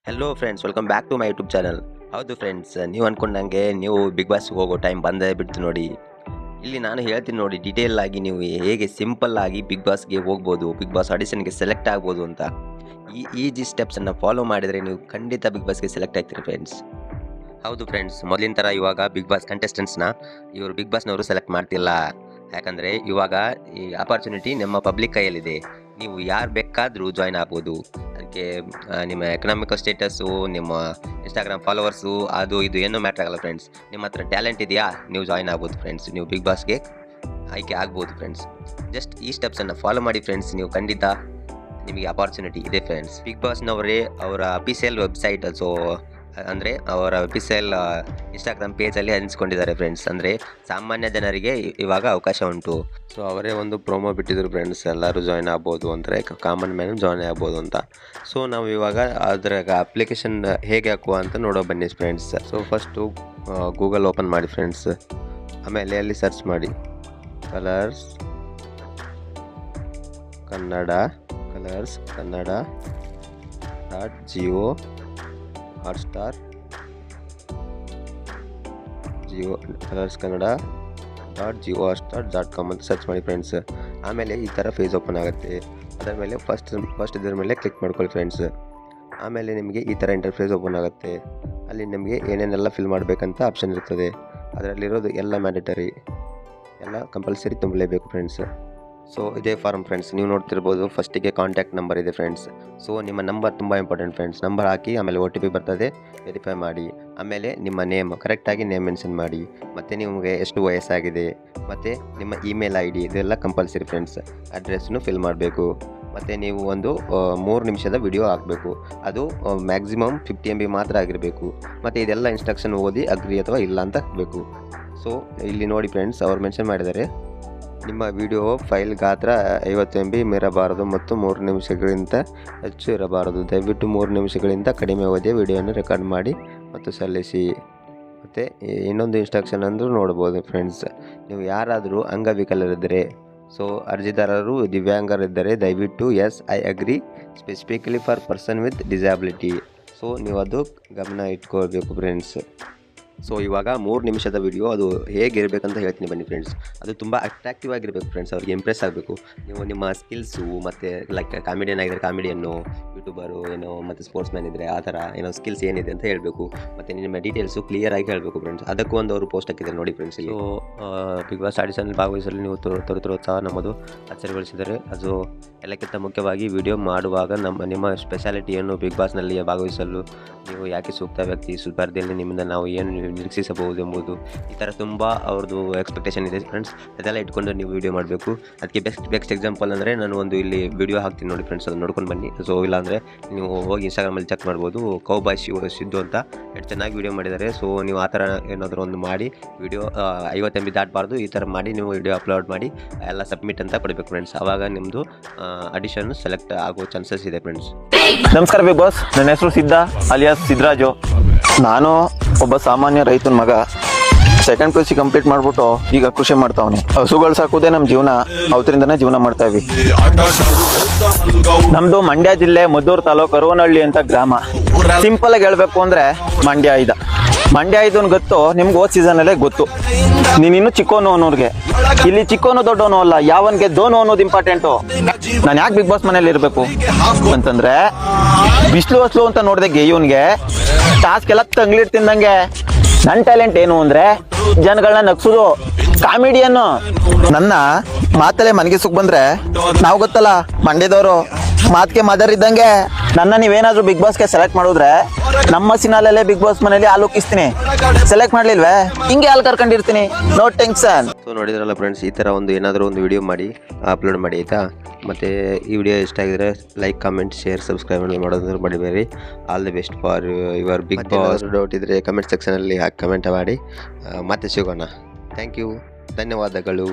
Hello friends, welcome back to my YouTube channel. ಹೌದು friends, ನೀವು ಅಂದ್ಕೊಂಡಂಗೆ ನೀವು ಬಿಗ್ ಬಾಸ್ ಹೋಗೋ ಟೈಮ್ ಬಂದೇ ಬಿಡ್ತು ನೋಡಿ. ಇಲ್ಲಿ ನಾನು ಹೇಳ್ತೀನಿ ನೋಡಿ, ಡೀಟೇಲ್ ಆಗಿ ನೀವು ಹೇಗೆ ಸಿಂಪಲ್ ಆಗಿ ಬಿಗ್ ಬಾಸ್ಗೆ ಹೋಗ್ಬೋದು, ಬಿಗ್ ಬಾಸ್ ಆಡಿಷನ್ಗೆ ಸೆಲೆಕ್ಟ್ ಆಗ್ಬೋದು ಅಂತ ಈ ಈಜಿ ಸ್ಟೆಪ್ಸನ್ನು ಫಾಲೋ ಮಾಡಿದರೆ ನೀವು ಖಂಡಿತ ಬಿಗ್ ಬಾಸ್ಗೆ ಸೆಲೆಕ್ಟ್ ಆಗ್ತೀರಿ ಫ್ರೆಂಡ್ಸ್. ಹೌದು ಫ್ರೆಂಡ್ಸ್, ಮೊದಲಿನ ಥರ ಇವಾಗ ಬಿಗ್ ಬಾಸ್ ಕಂಟೆಸ್ಟೆಂಟ್ಸ್ನ ಇವರು ಬಿಗ್ ಬಾಸ್ನವರು ಸೆಲೆಕ್ಟ್ ಮಾಡ್ತಿಲ್ಲ. ಯಾಕಂದರೆ ಇವಾಗ ಈ ಆಪರ್ಚುನಿಟಿ ನಮ್ಮ ಪಬ್ಲಿಕ್ ಕೈಯಲ್ಲಿದೆ. ನೀವು ಯಾರು ಬೇಕಾದರೂ ಜಾಯ್ನ್ ಆಗ್ಬೋದು. ಅದಕ್ಕೆ ನಿಮ್ಮ ಎಕನಾಮಿಕಲ್ ಸ್ಟೇಟಸ್ಸು, ನಿಮ್ಮ ಇನ್ಸ್ಟಾಗ್ರಾಮ್ ಫಾಲೋವರ್ಸು, ಅದು ಇದು ಏನೂ ಮ್ಯಾಟ್ರ್ ಆಗಲ್ಲ ಫ್ರೆಂಡ್ಸ್. ನಿಮ್ಮ ಹತ್ರ ಟ್ಯಾಲೆಂಟ್ ಇದೆಯಾ, ನೀವು ಜಾಯ್ನ್ ಆಗ್ಬೋದು ಫ್ರೆಂಡ್ಸ್. ನೀವು ಬಿಗ್ ಬಾಸ್ಗೆ ಆಯ್ಕೆ ಆಗ್ಬೋದು ಫ್ರೆಂಡ್ಸ್. ಜಸ್ಟ್ ಈ ಸ್ಟೆಪ್ಸನ್ನು ಫಾಲೋ ಮಾಡಿ ಫ್ರೆಂಡ್ಸ್, ನೀವು ಖಂಡಿತ ನಿಮಗೆ ಅಪಾರ್ಚುನಿಟಿ ಇದೆ ಫ್ರೆಂಡ್ಸ್. ಬಿಗ್ ಬಾಸ್ನವರೇ ಅವರ ಅಫಿಷಿಯಲ್ ವೆಬ್ಸೈಟ್, ಸೊ ಅಂದರೆ ಅವರ ಅಫಿಷಿಯಲ್ ಇನ್ಸ್ಟಾಗ್ರಾಮ್ ಪೇಜಲ್ಲಿ ಹಂಚ್ಕೊಂಡಿದ್ದಾರೆ ಫ್ರೆಂಡ್ಸ್. ಅಂದರೆ ಸಾಮಾನ್ಯ ಜನರಿಗೆ ಇವಾಗ ಅವಕಾಶ ಉಂಟು. ಸೊ ಅವರೇ ಒಂದು ಪ್ರೋಮೋ ಬಿಟ್ಟಿದ್ರು ಫ್ರೆಂಡ್ಸ್, ಎಲ್ಲರೂ ಜಾಯ್ನ್ ಆಗ್ಬೋದು ಅಂದರೆ ಕಾಮನ್ ಮ್ಯಾನ್ ಜಾಯ್ನ್ ಆಗ್ಬೋದು ಅಂತ. ಸೊ ನಾವು ಇವಾಗ ಅದರ ಅಪ್ಲಿಕೇಶನ್ ಹೇಗೆ ಹಾಕುವ ಅಂತ ನೋಡೋ ಬನ್ನಿ friends. So first Google open ಮಾಡಿ ಫ್ರೆಂಡ್ಸ್. ಆಮೇಲೆ ಅಲ್ಲಿ ಸರ್ಚ್ ಮಾಡಿ ಕಲರ್ಸ್ ಕನ್ನಡ .ಜಿಯೋ ಹಾಟ್ಸ್ಟಾರ್ ಕಲರ್ಸ್.ಜಿಯೋ.ಹಾಟ್ಸ್ಟಾರ್.com ಅಂತ ಸರ್ಚ್ ಮಾಡಿ ಫ್ರೆಂಡ್ಸ್. ಆಮೇಲೆ ಈ ಥರ ಪೇಜ್ ಓಪನ್ ಆಗುತ್ತೆ. ಅದರ ಮೇಲೆ ಫಸ್ಟ್ ಇದರ ಮೇಲೆ ಕ್ಲಿಕ್ ಮಾಡ್ಕೊಳ್ಳಿ ಫ್ರೆಂಡ್ಸ್. ಆಮೇಲೆ ನಿಮಗೆ ಈ ಥರ ಇಂಟರ್ಫೇಸ್ ಓಪನ್ ಆಗುತ್ತೆ. ಅಲ್ಲಿ ನಿಮಗೆ ಏನೇನೆಲ್ಲ ಫಿಲ್ ಮಾಡಬೇಕಂತ ಆಪ್ಷನ್ ಇರ್ತದೆ. ಅದರಲ್ಲಿರೋದು ಎಲ್ಲ ಮ್ಯಾಂಡೇಟರಿ, ಎಲ್ಲ ಕಂಪಲ್ಸರಿ ತುಂಬಲೇಬೇಕು ಫ್ರೆಂಡ್ಸ್. ಸೊ ಇದೇ ಫಾರ್ಮ್ ಫ್ರೆಂಡ್ಸ್, ನೀವು ನೋಡ್ತಿರ್ಬೋದು. ಫಸ್ಟಿಗೆ ಕಾಂಟ್ಯಾಕ್ಟ್ ನಂಬರ್ ಇದೆ ಫ್ರೆಂಡ್ಸ್. ಸೊ ನಿಮ್ಮ ನಂಬರ್ ತುಂಬ ಇಂಪಾರ್ಟೆಂಟ್ ಫ್ರೆಂಡ್ಸ್. ನಂಬರ್ ಹಾಕಿ ಆಮೇಲೆ OTP ಬರ್ತದೆ, ವೆರಿಫೈ ಮಾಡಿ. ಆಮೇಲೆ ನಿಮ್ಮ ನೇಮ್ ಕರೆಕ್ಟಾಗಿ ನೇಮ್ ಮೆನ್ಷನ್ ಮಾಡಿ. ಮತ್ತು ನಿಮಗೆ ಎಷ್ಟು ವಯಸ್ಸಾಗಿದೆ, ಮತ್ತು ನಿಮ್ಮ ಇಮೇಲ್ ID ಇದೆಲ್ಲ ಕಂಪಲ್ಸರಿ ಫ್ರೆಂಡ್ಸ್. ಅಡ್ರೆಸ್ನು ಫಿಲ್ ಮಾಡಬೇಕು. ಮತ್ತು ನೀವು ಒಂದು 3 ನಿಮಿಷದ ವಿಡಿಯೋ ಹಾಕಬೇಕು. ಅದು ಮ್ಯಾಕ್ಸಿಮಮ್ 50 MB ಮಾತ್ರ ಆಗಿರಬೇಕು. ಮತ್ತು ಇದೆಲ್ಲ ಇನ್ಸ್ಟ್ರಕ್ಷನ್ ಓದಿ ಅಗ್ರಿ ಅಥವಾ ಇಲ್ಲ ಅಂತ ಹಾಕಬೇಕು. ಸೊ ಇಲ್ಲಿ ನೋಡಿ ಫ್ರೆಂಡ್ಸ್, ಅವ್ರು ಮೆನ್ಷನ್ ಮಾಡಿದ್ದಾರೆ, ನಿಮ್ಮ ವಿಡಿಯೋ ಫೈಲ್ ಗಾತ್ರ 50 MB ಮೀರಬಾರದು ಮತ್ತು 3 ನಿಮಿಷಗಳಿಂದ ಹೆಚ್ಚು ಇರಬಾರದು. ದಯವಿಟ್ಟು 3 ನಿಮಿಷಗಳಿಂದ ಕಡಿಮೆ ಅವಧಿಯ ವಿಡಿಯೋವನ್ನು ರೆಕಾರ್ಡ್ ಮಾಡಿ ಮತ್ತು ಸಲ್ಲಿಸಿ. ಮತ್ತು ಇನ್ನೊಂದು ಇನ್ಸ್ಟ್ರಕ್ಷನ್ ಅಂದರೂ ನೋಡ್ಬೋದು ಫ್ರೆಂಡ್ಸ್. ನೀವು ಯಾರಾದರೂ ಅಂಗವಿಕಲರಿದ್ದರೆ, ಸೊ ಅರ್ಜಿದಾರರು ದಿವ್ಯಾಂಗರಿದ್ದರೆ ದಯವಿಟ್ಟು I agree specifically for person with disability. So ನೀವು ಅದು ಗಮನ ಇಟ್ಕೊಳ್ಬೇಕು ಫ್ರೆಂಡ್ಸ್. ಸೊ ಇವಾಗ 3 ನಿಮಿಷದ ವಿಡಿಯೋ ಅದು ಹೇಗಿರಬೇಕಂತ ಹೇಳ್ತೀನಿ ಬನ್ನಿ ಫ್ರೆಂಡ್ಸ್. ಅದು ತುಂಬ ಅಟ್ರಾಕ್ಟಿವ್ ಆಗಿರಬೇಕು ಫ್ರೆಂಡ್ಸ್, ಅವ್ರಿಗೆ ಇಂಪ್ರೆಸ್ ಆಗಬೇಕು. ನೀವು ನಿಮ್ಮ ಸ್ಕಿಲ್ಸು ಮತ್ತು ಲೈಕ್ ಕಾಮಿಡಿಯನ್ ಆಗಿದ್ದರೆ ಕಾಮಿಡಿಯನ್ನು, ಯೂಟ್ಯೂಬರು ಏನೋ, ಮತ್ತು ಸ್ಪೋರ್ಟ್ಸ್ ಮ್ಯಾನ್ ಇದ್ದರೆ ಆ ಥರ ಏನೋ ಸ್ಕಿಲ್ಸ್ ಏನಿದೆ ಅಂತ ಹೇಳಬೇಕು. ಮತ್ತು ನಿಮ್ಮ ಡೀಟೇಲ್ಸು ಕ್ಲಿಯರ್ ಆಗಿ ಹೇಳಬೇಕು ಫ್ರೆಂಡ್ಸ್. ಅದಕ್ಕೂ ಒಂದು ಅವರು ಪೋಸ್ಟ್ ಹಾಕಿದ್ದಾರೆ ನೋಡಿ ಫ್ರೆಂಡ್ಸ್. ಇಲ್ಲಿ ಬಿಗ್ ಬಾಸ್ ಆಡಿಷನಲ್ಲಿ ಭಾಗವಹಿಸಲು ನೀವು ತೋರುತ್ತಾ ನಮ್ಮದು ಅಚ್ಚರಿಗೊಳಿಸಿದರೆ, ಅದು ಎಲ್ಲಕ್ಕಿಂತ ಮುಖ್ಯವಾಗಿ ವಿಡಿಯೋ ಮಾಡುವಾಗ ನಿಮ್ಮ ಸ್ಪೆಷಾಲಿಟಿಯನ್ನು ಬಿಗ್ ಬಾಸ್ನಲ್ಲಿ ಭಾಗವಹಿಸಲು ನೀವು ಯಾಕೆ ಸೂಕ್ತ ವ್ಯಕ್ತಿ, ಸ್ಪರ್ಧೆಯಲ್ಲಿ ನಿಮ್ಮಿಂದ ನಾವು ಏನು ನಿರೀಕ್ಷಿಸಬಹುದು ಎಂಬುದು, ಈ ಥರ ತುಂಬ ಅವ್ರದ್ದು ಎಕ್ಸ್ಪೆಕ್ಟೇಷನ್ ಇದೆ ಫ್ರೆಂಡ್ಸ್. ಅದೆಲ್ಲ ಇಟ್ಕೊಂಡು ನೀವು ವಿಡಿಯೋ ಮಾಡಬೇಕು. ಅದಕ್ಕೆ ಬೆಸ್ಟ್ ಎಕ್ಸಾಂಪಲ್ ಅಂದರೆ ನಾನು ಒಂದು ಇಲ್ಲಿ ವಿಡಿಯೋ ಹಾಕ್ತೀನಿ ನೋಡಿ ಫ್ರೆಂಡ್ಸ್, ಅದು ನೋಡ್ಕೊಂಡು ಬನ್ನಿ. ಸೊ ಇಲ್ಲಾಂದರೆ ನೀವು ಹೋಗಿ ಇನ್ಸ್ಟಾಗ್ರಾಮಲ್ಲಿ ಚೆಕ್ ಮಾಡ್ಬೋದು. ಕೌಬಾಯ್ ಸಿದ್ದು ಅಂತ ಎಷ್ಟು ಚೆನ್ನಾಗಿ ವಿಡಿಯೋ ಮಾಡಿದ್ದಾರೆ. ಸೊ ನೀವು ಆ ಥರ ಏನಾದರೂ ಒಂದು ಮಾಡಿ ವಿಡಿಯೋ 50 MB ದಾಟಬಾರ್ದು. ಈ ಥರ ಮಾಡಿ ನೀವು ವಿಡಿಯೋ ಅಪ್ಲೋಡ್ ಮಾಡಿ ಎಲ್ಲ ಸಬ್ಮಿಟ್ ಅಂತ ಕೊಡಬೇಕು ಫ್ರೆಂಡ್ಸ್. ಆವಾಗ ನಿಮ್ಮದು ಆಡಿಷನ್ ಸೆಲೆಕ್ಟ್ ಆಗೋ ಚಾನ್ಸಸ್ ಇದೆ ಫ್ರೆಂಡ್ಸ್. ನಮಸ್ಕಾರ ಬಿಗ್ ಬಾಸ್, ನನ್ನ ಹೆಸರು ಸಿದ್ಧ ಅಲಿಯಾಸ್ ಸಿದ್ದರಾಜು. ನಾನು ಒಬ್ಬ ಸಾಮಾನ್ಯ ರೈತನ ಮಗ. ಸೆಕೆಂಡ್ PUC ಕಂಪ್ಲೀಟ್ ಮಾಡ್ಬಿಟ್ಟು ಈಗ ಕೃಷಿ ಮಾಡ್ತಾವನಿ. ಹಸುಗಳು ಸಾಕೋದೇ ನಮ್ಮ ಜೀವನ, ಅವತ್ತರಿಂದನೇ ಜೀವನ ಮಾಡ್ತಾ ಇವಿ. ನಮ್ದು ಮಂಡ್ಯ ಜಿಲ್ಲೆ ಮದ್ದೂರು ತಾಲೂಕು ಅರವನಹಳ್ಳಿ ಅಂತ ಗ್ರಾಮ. ಸಿಂಪಲ್ ಆಗಿ ಹೇಳ್ಬೇಕು ಅಂದ್ರೆ ಮಂಡ್ಯ ಇದನ್ ಗೊತ್ತು ನಿಮ್ಗೆ. ಹೋದ ಸೀಸನಲ್ಲೇ ಗೊತ್ತು. ನೀನಿನ್ನು ಚಿಕ್ಕೋನು ಅನ್ನೋರ್ಗೆ, ಇಲ್ಲಿ ಚಿಕ್ಕೋನು ದೊಡ್ಡವನು ಅಲ್ಲ, ಯಾವನ್ಗೆ ದೋನು ಅನ್ನೋದು ಇಂಪಾರ್ಟೆಂಟು. ನಾನು ಯಾಕೆ ಬಿಗ್ ಬಾಸ್ ಮನೇಲಿ ಇರಬೇಕು ಅಂತಂದ್ರೆ, ಬಿಸ್ಲು ಅಂತ ನೋಡಿದೆ ಇವನ್ಗೆ ಟಾಸ್ಕ್ ಎಲ್ಲ ತಂಗ್ಲಿಡ್ ತಿಂದಂಗೆ. ನನ್ನ ಟ್ಯಾಲೆಂಟ್ ಏನು ಅಂದ್ರೆ ಜನಗಳನ್ನ ನಗ್ಸೋದು, ಕಾಮಿಡಿಯನ್ನು. ನನ್ನ ಮಾತಲ್ಲೇ ಮನೆಗೆ ಸುಖ ಬಂದ್ರೆ, ನಾವು ಗೊತ್ತಲ್ಲ ಮಂಡ್ಯದವರು ಮಾತ್ಗೆ ಮದರ್ ಇದ್ದಂಗೆ. ನನ್ನ ನೀವೇನಾದ್ರೂ ಬಿಗ್ ಬಾಸ್ಗೆ ಸೆಲೆಕ್ಟ್ ಮಾಡಿದ್ರೆ ನಮ್ಮ ಸಿನಾಲಲ್ಲೇ ಬಿಗ್ ಬಾಸ್ ಮನೇಲಿ ಹಾಲು ಉಕ್ಕಿಸ್ತೀನಿ. ಸೆಲೆಕ್ಟ್ ಮಾಡ್ಲಿಲ್ವೇ, ಹಿಂಗೆ ಹಾಲು ಕರ್ಕೊಂಡಿರ್ತೀನಿ, ನೋ ಟೆನ್ಷನ್. ಸೊ ನೋಡಿದ್ರಲ್ಲ ಫ್ರೆಂಡ್ಸ್, ಈ ಥರ ಏನಾದರೂ ಒಂದು ವಿಡಿಯೋ ಮಾಡಿ ಅಪ್ಲೋಡ್ ಮಾಡಿ ಆಯಿತಾ. ಮತ್ತು ಈ ವಿಡಿಯೋ ಇಷ್ಟ ಆಗಿದ್ರೆ ಲೈಕ್, ಕಾಮೆಂಟ್, ಶೇರ್, ಸಬ್ಸ್ಕ್ರೈಬ್ ಮಾಡೋದ್ರ ಮಡಿಬೇಡಿ. All the best for your Bigg Boss. Doubt ಇದ್ದರೆ ಕಮೆಂಟ್ ಸೆಕ್ಷನಲ್ಲಿ ಕಮೆಂಟ್ ಮಾಡಿ. ಮತ್ತೆ ಸಿಗೋಣ. ಥ್ಯಾಂಕ್ ಯು, ಧನ್ಯವಾದಗಳು.